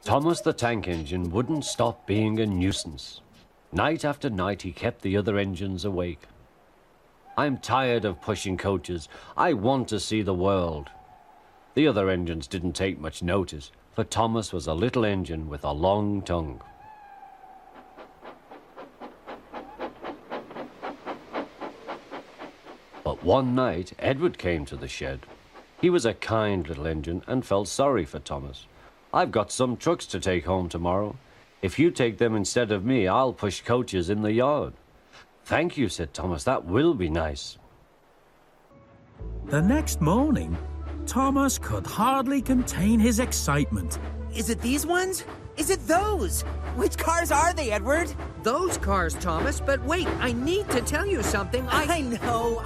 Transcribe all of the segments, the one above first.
Thomas the tank engine wouldn't stop being a nuisance. Night after night he kept the other engines awake. I'm tired of pushing coaches. I want to see the world. The other engines didn't take much notice, for Thomas was a little engine with a long tongue. But one night, Edward came to the shed. He was a kind little engine and felt sorry for Thomas. "I've got some trucks to take home tomorrow. If you take them instead of me, I'll push coaches in the yard." "Thank you," said Thomas. "That will be nice." The next morning, Thomas could hardly contain his excitement. Is it these ones? Is it those? Which cars are they, Edward? Those cars, Thomas, but wait, I need to tell you something. I know.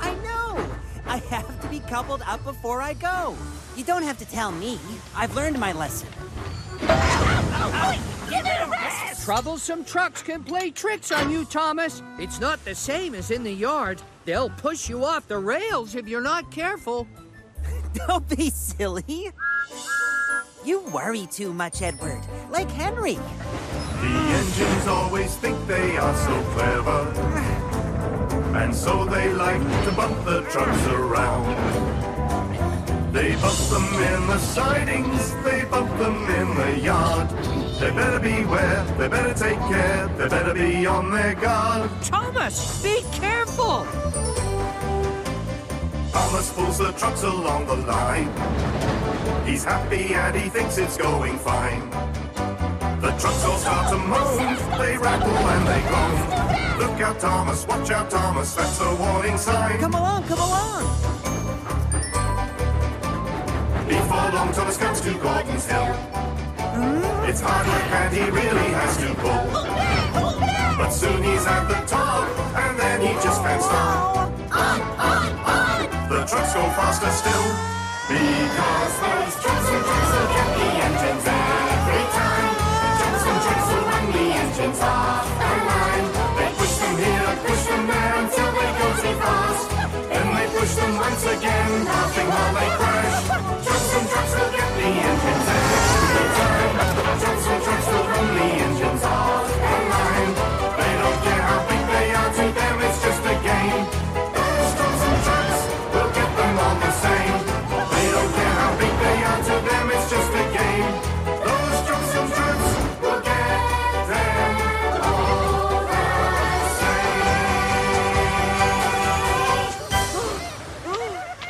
I have to be coupled up before I go. You don't have to tell me. I've learned my lesson. Give it a rest! Troublesome trucks can play tricks on you, Thomas. It's not the same as in the yard. They'll push you off the rails if you're not careful. Don't be silly. You worry too much, Edward. Like Henry. The engines always think they are so clever, and so they like to bump the trucks around. They bump them in the sidings, they bump them in the yard. They better beware, they better take care, they better be on their guard. Thomas, be careful! Thomas pulls the trucks along the line. He's happy and he thinks it's going fine. The trucks all start to moan, they rattle and they groan. Look out, Thomas, watch out, Thomas, that's a warning sign. Come along, come along! Before long, Thomas comes to Gordon's Hill. It's hard work and he really has to pull. But soon he's at the top, and then he just can't stop. On! The trucks go faster still, because those trucks will get the engines every time. Trucks will run the engines off the line. They push them here, push them there, until they go too fast. Then they push them once again, laughing while they crash. Trucks will get the engines every time. Trucks will run the engines off the line. They don't care how big they are, to them it's just a game. Those trucks will get them all the same. They don't care how big they are, to them it's just a game. Those trucks will get them all the same.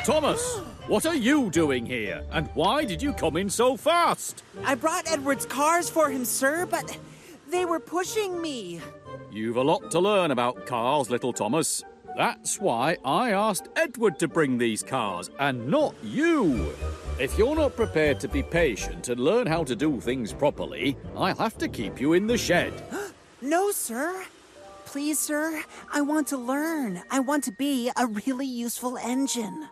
Thomas, what are you doing here? And why did you come in so fast? I brought Edward's cars for him, sir, but they were pushing me. You've a lot to learn about cars, little Thomas. That's why I asked Edward to bring these cars, and not you. If you're not prepared to be patient and learn how to do things properly, I'll have to keep you in the shed. No, sir. Please, sir, I want to learn. I want to be a really useful engine.